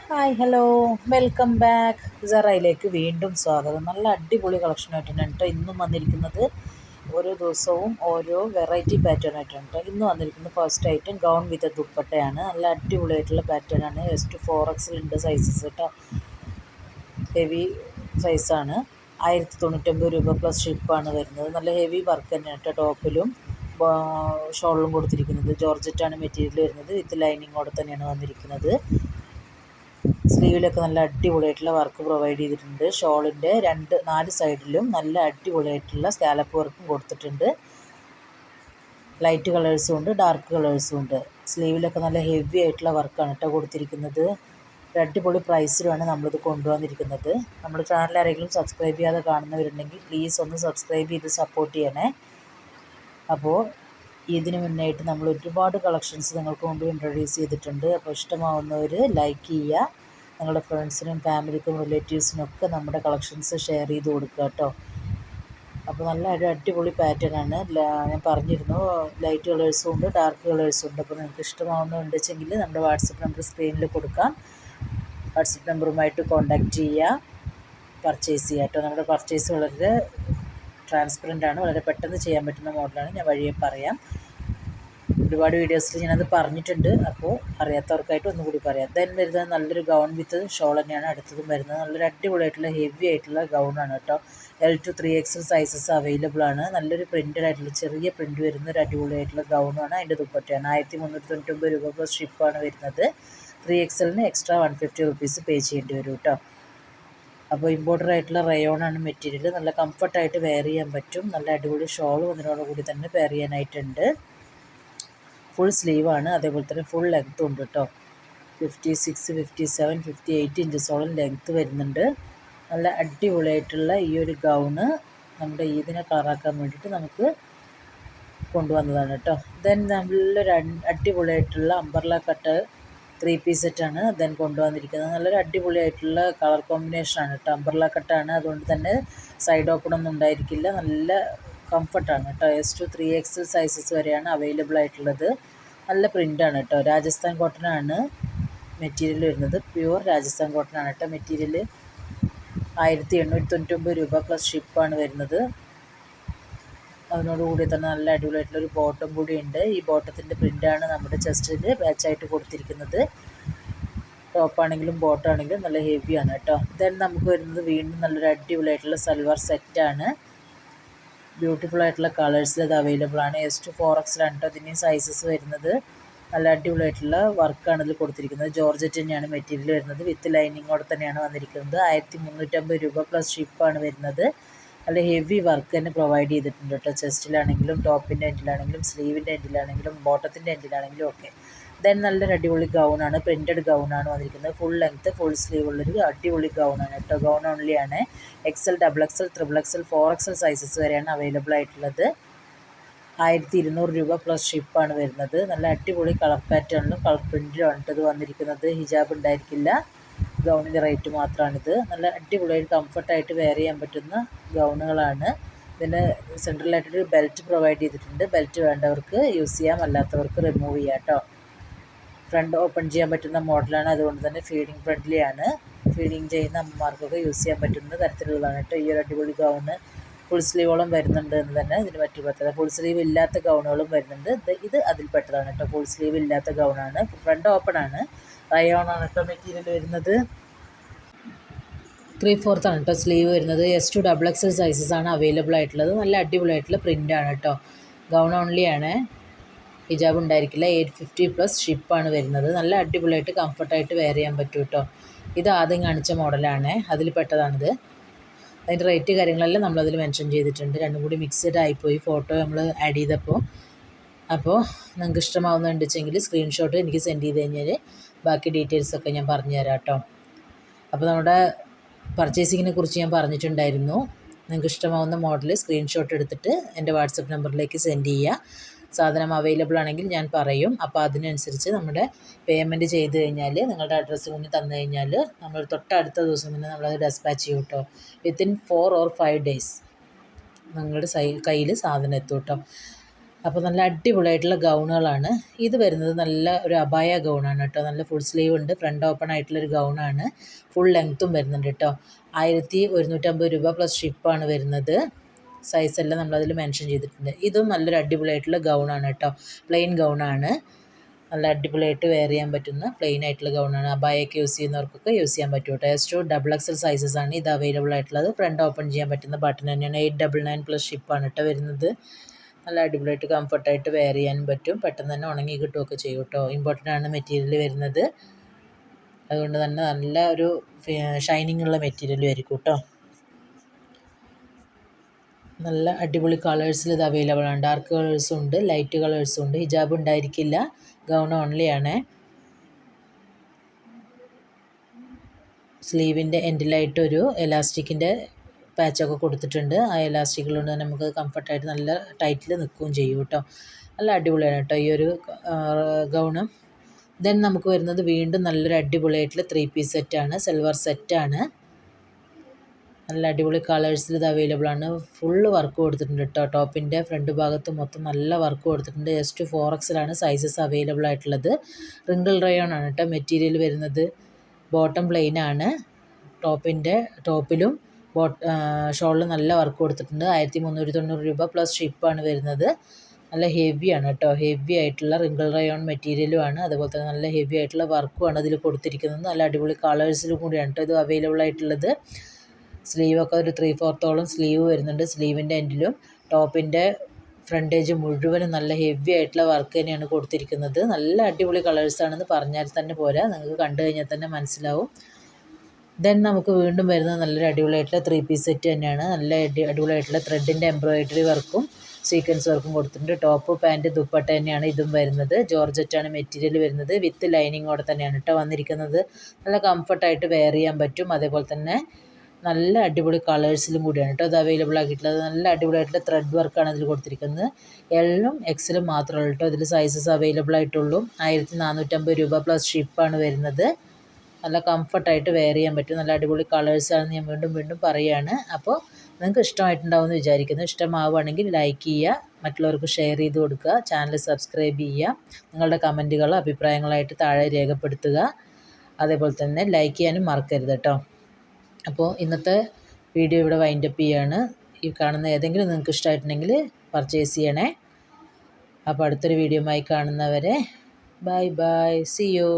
Hi hello welcome back. സെറയിലേക്ക് വീണ്ടും സ്വാഗതം. നല്ല അടിപൊളി കളക്ഷനായിട്ടാണ് കേട്ടോ ഇന്നും വന്നിരിക്കുന്നത്. ഓരോ ദിവസവും ഓരോ വെറൈറ്റി പാറ്റേൺ ആയിട്ടാണ് കേട്ടോ ഇന്ന് വന്നിരിക്കുന്നത്. ഫസ്റ്റ് ഐറ്റം ഗൗൺ വിത്ത് ദുപ്പട്ടയാണ്. നല്ല അടിപൊളിയായിട്ടുള്ള പാറ്റേൺ ആണ്. S to 4XL ഉണ്ട് സൈസസ് കേട്ടോ. ഹെവി സൈസാണ്. 1099 രൂപ പ്ലസ് ഷിപ്പാണ് വരുന്നത്. നല്ല ഹെവി വർക്ക് തന്നെയാണ് കേട്ടോ. ടോപ്പിലും ഷോളിലും കൊടുത്തിരിക്കുന്നത് ജോർജറ്റാണ് മെറ്റീരിയൽ വരുന്നത്. വിത്ത് ലൈനിങ്ങോടെ തന്നെയാണ് വന്നിരിക്കുന്നത്. സ്ലീവിലൊക്കെ നല്ല അടിപൊളിയായിട്ടുള്ള വർക്ക് പ്രൊവൈഡ് ചെയ്തിട്ടുണ്ട്. ഷോളിൻ്റെ 4 സൈഡിലും നല്ല അടിപൊളിയായിട്ടുള്ള സ്കാലപ്പ് വർക്കും കൊടുത്തിട്ടുണ്ട്. ലൈറ്റ് കളേഴ്സും ഉണ്ട്, ഡാർക്ക് കളേഴ്സും ഉണ്ട്. സ്ലീവിലൊക്കെ നല്ല ഹെവി ആയിട്ടുള്ള വർക്കാണ് കേട്ടോ കൊടുത്തിരിക്കുന്നത്. ഒരു അടിപൊളി പ്രൈസിലുമാണ് നമ്മളിത് കൊണ്ടുവന്നിരിക്കുന്നത്. നമ്മുടെ ചാനൽ ആരെങ്കിലും സബ്സ്ക്രൈബ് ചെയ്യാതെ കാണുന്നവരുണ്ടെങ്കിൽ പ്ലീസ് ഒന്ന് സബ്സ്ക്രൈബ് ചെയ്ത് സപ്പോർട്ട് ചെയ്യണേ. അപ്പോൾ ഇതിന് മുന്നായിട്ട് നമ്മൾ ഒരുപാട് കളക്ഷൻസ് നിങ്ങൾക്ക് മുമ്പ് ഇൻട്രൊഡ്യൂസ് ചെയ്തിട്ടുണ്ട്. അപ്പോൾ ഇഷ്ടമാവുന്നവർ ലൈക്ക് ചെയ്യുക. നിങ്ങളുടെ ഫ്രണ്ട്സിനും ഫാമിലിക്കും റിലേറ്റീവ്സിനും ഒക്കെ നമ്മുടെ കളക്ഷൻസ് ഷെയർ ചെയ്ത് കൊടുക്കുക കേട്ടോ. അപ്പോൾ നല്ല ഒരു അടിപൊളി പാറ്റേൺ ആണ്. ഞാൻ പറഞ്ഞിരുന്നു ലൈറ്റ് കളേഴ്സും ഉണ്ട്, ഡാർക്ക് കളേഴ്സും ഉണ്ട്. അപ്പോൾ നിങ്ങൾക്ക് ഇഷ്ടമാവുന്നുണ്ടെങ്കിൽ നമ്മുടെ വാട്സപ്പ് നമ്പർ സ്ക്രീനിൽ കൊടുക്കാം. വാട്സപ്പ് നമ്പറുമായിട്ട് കോൺടാക്റ്റ് ചെയ്യുക, പർച്ചേസ് ചെയ്യുക കേട്ടോ. നമ്മുടെ പർച്ചേസ് വളരെ ട്രാൻസ്പെറൻ്റ് ആണ്. വളരെ പെട്ടെന്ന് ചെയ്യാൻ പറ്റുന്ന മോഡലാണ്. ഞാൻ വഴിയെ പറയാം. ഒരുപാട് വീഡിയോസിൽ ഞാനത് പറഞ്ഞിട്ടുണ്ട്. അപ്പോൾ അറിയാത്തവർക്കായിട്ട് ഒന്നുകൂടി പറയാം. ദെൻ വരുന്നത് നല്ലൊരു ഗൗൺ വിത്ത് ഷോൾ തന്നെയാണ് അടുത്തതും വരുന്നത്. നല്ലൊരു അടിപൊളിയായിട്ടുള്ള ഹെവി ആയിട്ടുള്ള ഗൗണാണ് കേട്ടോ. L to 3XL sizes available ആണ്. നല്ലൊരു പ്രിൻറ്റഡ് ആയിട്ടുള്ള ചെറിയ പ്രിൻറ്റ് വരുന്ന ഒരു അടിപൊളിയായിട്ടുള്ള ഗൗണാണ്. അതിൻ്റെ ദുപ്പട്ടയാണ്. 1399 രൂപ പ്ലസ് ഷിപ്പാണ് വരുന്നത്. 3XLന് എക്സ്ട്രാ 150 റുപ്പീസ് പേ ചെയ്യേണ്ടി വരും കേട്ടോ. അപ്പോൾ ഇമ്പോർട്ടഡ് ആയിട്ടുള്ള റയോണാണ് മെറ്റീരിയൽ. നല്ല കംഫർട്ടായിട്ട് വെയർ ചെയ്യാൻ പറ്റും. നല്ല അടിപൊളി ഷോളും അതിനോടുകൂടി തന്നെ വെയർ ചെയ്യാനായിട്ടുണ്ട്. ഫുൾ സ്ലീവാണ്. അതേപോലെ തന്നെ ഫുൾ ലെങ്ത്തും ഉണ്ട് കേട്ടോ. 56, 57, 58 ഇഞ്ചസോളം ലെങ്ത്ത് വരുന്നുണ്ട്. നല്ല അടിപൊളിയായിട്ടുള്ള ഈ ഒരു ഗൗണ് നമ്മുടെ ഈദിനെ കളറാക്കാൻ വേണ്ടിയിട്ട് നമുക്ക് കൊണ്ടുവന്നതാണ് കേട്ടോ. ദെൻ നല്ലൊരു അടിപൊളിയായിട്ടുള്ള അംബർല കട്ട് 3 പീസ് സെറ്റാണ് ദെൻ കൊണ്ടുവന്നിരിക്കുന്നത്. നല്ലൊരു അടിപൊളിയായിട്ടുള്ള കളർ കോമ്പിനേഷനാണ് കേട്ടോ. അംബർല കട്ടാണ്, അതുകൊണ്ട് തന്നെ സൈഡ് ഓപ്പൺ ഒന്നും ഉണ്ടായിരിക്കില്ല. നല്ല കംഫർട്ടാണ് കേട്ടോ. S to 3XL സൈസസ് വരെയാണ് അവൈലബിൾ ആയിട്ടുള്ളത്. നല്ല പ്രിൻ്റാണ് കേട്ടോ. രാജസ്ഥാൻ കോട്ടൺ ആണ് മെറ്റീരിയൽ വരുന്നത്. പ്യുവർ രാജസ്ഥാൻ കോട്ടൺ ആണ് കേട്ടോ മെറ്റീരിയൽ. 1899 രൂപ പ്ലസ് ഷിപ്പാണ് വരുന്നത്. അതിനോടുകൂടി തന്നെ നല്ല അടിപൊളിയായിട്ടുള്ളൊരു ബോട്ടം കൂടി ഉണ്ട്. ഈ ബോട്ടത്തിൻ്റെ പ്രിൻ്റാണ് നമ്മുടെ ചെസ്റ്റിൽ ബാച്ചായിട്ട് കൊടുത്തിരിക്കുന്നത്. ടോപ്പാണെങ്കിലും ബോട്ടാണെങ്കിലും നല്ല ഹെവിയാണ് കേട്ടോ. ദെൻ നമുക്ക് വരുന്നത് വീണ്ടും നല്ലൊരു അടിപൊളിയായിട്ടുള്ള സൽവാർ സെറ്റാണ്. ബ്യൂട്ടിഫുൾ ആയിട്ടുള്ള കളേഴ്സിൽ അത് അവൈലബിൾ ആണ്. S to 4XL ആണ് കേട്ടോ ഇതിൻ്റെയും സൈസസ് വരുന്നത്. നല്ല അടിപൊളിയായിട്ടുള്ള വർക്കാണ് ഇതിൽ കൊടുത്തിരിക്കുന്നത്. ജോർജറ്റ് തന്നെയാണ് മെറ്റീരിയൽ വരുന്നത്. വിത്ത് ലൈനിങ്ങോടെ തന്നെയാണ് വന്നിരിക്കുന്നത്. 1350 രൂപ പ്ലസ് ഷിപ്പാണ് വരുന്നത്. നല്ല ഹെവി വർക്ക് തന്നെ പ്രൊവൈഡ് ചെയ്തിട്ടുണ്ട് കേട്ടോ. ചെസ്റ്റിലാണെങ്കിലും ടോപ്പിൻ്റെ എൻഡിലാണെങ്കിലും സ്ലീവിൻ്റെ എൻഡിലാണെങ്കിലും ബോട്ടത്തിൻ്റെ എൻഡിലാണെങ്കിലും ഒക്കെ. ദെൻ നല്ലൊരു അടിപൊളി ഗൗണാണ്. പ്രിൻറ്റഡ് ഗൗണാണ് വന്നിരിക്കുന്നത്. ഫുൾ ലെങ്ത്ത് ഫുൾ സ്ലീവ് ഉള്ളൊരു അടിപൊളി ഗൗണാണ് കേട്ടോ. ഗൗൺ ഓൺലിയാണ്. XL, XXL, XXXL, 4XL sizes വരെയാണ് അവൈലബിൾ ആയിട്ടുള്ളത്. 1200 രൂപ പ്ലസ് ഷിപ്പാണ് വരുന്നത്. നല്ല അടിപൊളി കളർ പാറ്റേണിലും കളർ പ്രിൻറ്റിലുമാണ് ഇത് വന്നിരിക്കുന്നത്. ഹിജാബ് ഉണ്ടായിരിക്കില്ല. ഗൗണിൻ്റെ റേറ്റ് മാത്രമാണിത്. നല്ല അടിപൊളിയായിട്ട് കംഫർട്ടായിട്ട് വെയർ ചെയ്യാൻ പറ്റുന്ന ഗൗണുകളാണ്. ഇതിന് സെൻട്രലായിട്ടൊരു ബെൽറ്റ് പ്രൊവൈഡ് ചെയ്തിട്ടുണ്ട്. ബെൽറ്റ് വേണ്ടവർക്ക് യൂസ് ചെയ്യാം, അല്ലാത്തവർക്ക് റിമൂവ് ചെയ്യാം കേട്ടോ. ഫ്രണ്ട് ഓപ്പൺ ചെയ്യാൻ പറ്റുന്ന മോഡലാണ്. അതുകൊണ്ട് തന്നെ ഫീഡിങ് ഫ്രണ്ട്ലിയാണ്. ഫീഡിങ് ചെയ്യുന്ന അമ്മമാർക്കൊക്കെ യൂസ് ചെയ്യാൻ പറ്റുന്ന തരത്തിലുള്ളതാണ് കേട്ടോ ഈ ഒരു അടിപൊളി ഗൗണ്. ഫുൾ സ്ലീവോളം വരുന്നുണ്ട് എന്ന് തന്നെ ഇതിന് മറ്റൊരു പ്രത്യേകത. ഫുൾ സ്ലീവ് ഇല്ലാത്ത ഗൗണുകളും വരുന്നുണ്ട്. ഇത് അതിൽപ്പെട്ടതാണ് കേട്ടോ. ഫുൾ സ്ലീവ് ഇല്ലാത്ത ഗൗണാണ്. ഫ്രണ്ട് ഓപ്പൺ ആണ്. റയോണാണ് കേട്ടോ മെറ്റീരിയൽ വരുന്നത്. 3/4 ആണ് കേട്ടോ സ്ലീവ് വരുന്നത്. S to XXL സൈസസ് ആണ് അവൈലബിൾ ആയിട്ടുള്ളത്. നല്ല അടിപൊളിയായിട്ടുള്ള പ്രിൻ്റാണ് കേട്ടോ. ഗൗൺ ഓൺലിയാണ്. ഹിജാബ് ഉണ്ടായിരിക്കില്ല. 850 പ്ലസ് ഷിപ്പാണ് വരുന്നത്. നല്ല അടിപൊളിയായിട്ട് കംഫർട്ടായിട്ട് വെയർ ചെയ്യാൻ പറ്റും കേട്ടോ. ഇത് ആദ്യം കാണിച്ച മോഡലാണ്, അതിൽ പെട്ടതാണിത്. അതിൻ്റെ റേറ്റ് കാര്യങ്ങളെല്ലാം നമ്മളതിൽ മെൻഷൻ ചെയ്തിട്ടുണ്ട്. രണ്ടും കൂടി മിക്സഡ് ആയിപ്പോയി ഫോട്ടോ നമ്മൾ ആഡ് ചെയ്തപ്പോൾ. അപ്പോൾ നിങ്ങൾക്ക് ഇഷ്ടമാവുന്നുണ്ടെങ്കിൽ സ്ക്രീൻഷോട്ട് എനിക്ക് സെൻഡ് ചെയ്ത് കഴിഞ്ഞാൽ ബാക്കി ഡീറ്റെയിൽസൊക്കെ ഞാൻ പറഞ്ഞു തരാം കേട്ടോ. അപ്പോൾ നമ്മുടെ പർച്ചേസിങ്ങിനെ കുറിച്ച് ഞാൻ പറഞ്ഞിട്ടുണ്ടായിരുന്നു. നിങ്ങൾക്ക് ഇഷ്ടമാവുന്ന മോഡൽ സ്ക്രീൻഷോട്ട് എടുത്തിട്ട് എൻ്റെ വാട്സപ്പ് നമ്പറിലേക്ക് സെൻഡ് ചെയ്യുക. സാധനം അവൈലബിൾ ആണെങ്കിൽ ഞാൻ പറയും. അപ്പോൾ അതിനനുസരിച്ച് നമ്മുടെ പേയ്മെൻറ്റ് ചെയ്ത് കഴിഞ്ഞാൽ നിങ്ങളുടെ അഡ്രസ്സ് കൊണ്ട് തന്നു കഴിഞ്ഞാൽ നമ്മൾ തൊട്ടടുത്ത ദിവസം തന്നെ നമ്മളത് ഡെസ്പാച്ച് ചെയ്യും കേട്ടോ. വിത്തിൻ 4 or 5 days നിങ്ങളുടെ കയ്യിൽ സാധനം എത്തും കേട്ടോ. അപ്പോൾ നല്ല അടിപൊളിയായിട്ടുള്ള ഗൗണുകളാണ്. ഇത് വരുന്നത് നല്ല ഒരു അബായ ഗൗണാണ് കേട്ടോ. നല്ല ഫുൾ സ്ലീവ് ഉണ്ട്, ഫ്രണ്ട് ഓപ്പൺ ആയിട്ടുള്ളൊരു ഗൗണാണ്. ഫുൾ ലെങ്ത്തും വരുന്നുണ്ട് കേട്ടോ. 1150 രൂപ പ്ലസ് ഷിപ്പാണ് വരുന്നത്. സൈസെല്ലാം നമ്മളതിൽ മെൻഷൻ ചെയ്തിട്ടുണ്ട്. ഇതും നല്ലൊരു അടിപൊളിയായിട്ടുള്ള ഗൗണാണ് കേട്ടോ. പ്ലെയിൻ ഗൗണാണ്. നല്ല അടിപൊളിയായിട്ട് വെയർ ചെയ്യാൻ പറ്റുന്ന പ്ലെയിൻ ആയിട്ടുള്ള ഗൗണാണ്. അബായൊക്കെ യൂസ് ചെയ്യുന്നവർക്കൊക്കെ യൂസ് ചെയ്യാൻ പറ്റും കേട്ടോ. S to XXL സൈസസ് ആണ് ഇത് അവൈലബിൾ ആയിട്ടുള്ളത്. ഫ്രണ്ട് ഓപ്പൺ ചെയ്യാൻ പറ്റുന്ന ബട്ടൺ തന്നെയാണ്. 899 പ്ലസ് ഷിപ്പാണ് കേട്ടോ വരുന്നത്. നല്ല അടിപൊളിയായിട്ട് കംഫർട്ടായിട്ട് വെയർ ചെയ്യാനും പറ്റും. പെട്ടെന്ന് തന്നെ ഉണങ്ങി കിട്ടുകയൊക്കെ ചെയ്യും കേട്ടോ. ഇമ്പോർട്ടൻ്റ് ആണ് മെറ്റീരിയൽ വരുന്നത്. അതുകൊണ്ട് തന്നെ നല്ല ഒരു ഷൈനിങ് ഉള്ള മെറ്റീരിയലും ആയിരിക്കും കേട്ടോ. നല്ല അടിപൊളി കളേഴ്സിൽ ഇത് അവൈലബിൾ ആണ്. ഡാർക്ക് കളേഴ്സും ഉണ്ട്, ലൈറ്റ് കളേഴ്സും ഉണ്ട്. ഹിജാബ് ഉണ്ടായിരിക്കില്ല, ഗൗൺ ഓൺലി ആണ്. സ്ലീവിൻ്റെ എൻഡിലായിട്ടൊരു എലാസ്റ്റിക്കിൻ്റെ പാച്ചൊക്കെ കൊടുത്തിട്ടുണ്ട്. ആ എലാസ്റ്റിക്കുകൾ കൊണ്ട് തന്നെ നമുക്ക് കംഫർട്ടായിട്ട് നല്ല ടൈറ്റിൽ നിൽക്കുകയും ചെയ്യും കേട്ടോ. നല്ല അടിപൊളിയാണ് കേട്ടോ ഈ ഒരു ഗൗണ്. ദെൻ നമുക്ക് വരുന്നത് വീണ്ടും നല്ലൊരു അടിപൊളിയായിട്ടുള്ള 3 പീസ് സെറ്റാണ്. സിൽവർ സെറ്റാണ്. നല്ല അടിപൊളി കളേഴ്സിൽ ഇത് അവൈലബിൾ ആണ്. ഫുള്ള് വർക്ക് കൊടുത്തിട്ടുണ്ട് കേട്ടോ. ടോപ്പിൻ്റെ ഫ്രണ്ട് ഭാഗത്ത് മൊത്തം നല്ല വർക്ക് കൊടുത്തിട്ടുണ്ട്. S to 4XL ആണ് സൈസസ് അവൈലബിൾ ആയിട്ടുള്ളത്. റിങ്കിൾ റയോൺ ആണ് കേട്ടോ മെറ്റീരിയൽ വരുന്നത്. ബോട്ടം പ്ലെയിൻ ആണ്. ടോപ്പിലും ഷോളിലും നല്ല വർക്ക് കൊടുത്തിട്ടുണ്ട്. 1390 രൂപ പ്ലസ് ഷിപ്പാണ് വരുന്നത്. നല്ല ഹെവിയാണ് കേട്ടോ. ഹെവി ആയിട്ടുള്ള റിങ്കിൾ റയോൺ മെറ്റീരിയലുമാണ്. അതുപോലെ തന്നെ നല്ല ഹെവി ആയിട്ടുള്ള വർക്കുമാണ് അതിൽ കൊടുത്തിരിക്കുന്നത്. നല്ല അടിപൊളി കളേഴ്സിലും കൂടിയാണ് കേട്ടോ ഇത് അവൈലബിൾ ആയിട്ടുള്ളത്. സ്ലീവൊക്കെ ഒരു 3/4 സ്ലീവ് വരുന്നുണ്ട്. സ്ലീവിൻ്റെ എൻഡിലും ടോപ്പിൻ്റെ ഫ്രണ്ടേജ് മുഴുവനും നല്ല ഹെവി ആയിട്ടുള്ള വർക്ക് തന്നെയാണ് കൊടുത്തിരിക്കുന്നത്. നല്ല അടിപൊളി കളേഴ്സാണെന്ന് പറഞ്ഞാൽ തന്നെ പോരാ, നിങ്ങൾക്ക് കണ്ടു കഴിഞ്ഞാൽ തന്നെ മനസ്സിലാവും. ദെൻ നമുക്ക് വീണ്ടും വരുന്നത് നല്ലൊരു അടിപൊളിയായിട്ടുള്ള 3 പീസ് സെറ്റ് തന്നെയാണ്. നല്ല അടിപൊളിയായിട്ടുള്ള ത്രെഡിൻ്റെ എംബ്രോയിഡറി വർക്കും സീക്വൻസ് വർക്കും കൊടുത്തിട്ടുണ്ട്. ടോപ്പ് പാൻറ്റ് ദുപ്പട്ട തന്നെയാണ് ഇതും വരുന്നത്. ജോർജറ്റാണ് മെറ്റീരിയൽ വരുന്നത്. വിത്ത് ലൈനിങ്ങോടെ തന്നെയാണ് കേട്ടോ വന്നിരിക്കുന്നത്. നല്ല കംഫർട്ടായിട്ട് വെയർ ചെയ്യാൻ പറ്റും. അതേപോലെ തന്നെ നല്ല അടിപൊളി കളേഴ്സിലും കൂടിയാണ് കേട്ടോ ഇത് അവൈലബിൾ ആക്കിയിട്ടുള്ളത്. നല്ല അടിപൊളിയായിട്ടുള്ള ത്രെഡ് വർക്കാണ് ഇതിൽ കൊടുത്തിരിക്കുന്നത്. L-ഉം XL-ഉം മാത്രമേ ഉള്ളൂ കേട്ടോ ഇതിൽ സൈസസ് അവൈലബിൾ ആയിട്ടുള്ളൂ. 1450 രൂപ പ്ലസ് ഷിപ്പാണ് വരുന്നത്. നല്ല കംഫർട്ടായിട്ട് വെയർ ചെയ്യാൻ പറ്റും. നല്ല അടിപൊളി കളേഴ്സാണെന്ന് ഞാൻ വീണ്ടും പറയുകയാണ്. അപ്പോൾ നിങ്ങൾക്ക് ഇഷ്ടമായിട്ടുണ്ടാവുമെന്ന് വിചാരിക്കുന്നു. ഇഷ്ടമാവുകയാണെങ്കിൽ ലൈക്ക് ചെയ്യുക, മറ്റുള്ളവർക്ക് ഷെയർ ചെയ്ത് കൊടുക്കുക, ചാനൽ സബ്സ്ക്രൈബ് ചെയ്യുക, നിങ്ങളുടെ കമൻറ്റുകൾ അഭിപ്രായങ്ങളായിട്ട് താഴെ രേഖപ്പെടുത്തുക. അതേപോലെ തന്നെ ലൈക്ക് ചെയ്യാനും മറക്കരുത് കേട്ടോ. അപ്പോൾ ഇന്നത്തെ വീഡിയോ ഇവിടെ വൈൻഡപ്പ് ചെയ്യുകയാണ്. ഈ കാണുന്ന ഏതെങ്കിലും നിങ്ങൾക്ക് ഇഷ്ടമായിട്ടുണ്ടെങ്കിൽ പർച്ചേസ് ചെയ്യണേ. അപ്പോൾ അടുത്തൊരു വീഡിയോയുമായി കാണുന്നവരെ ബൈ ബൈ, സി യു.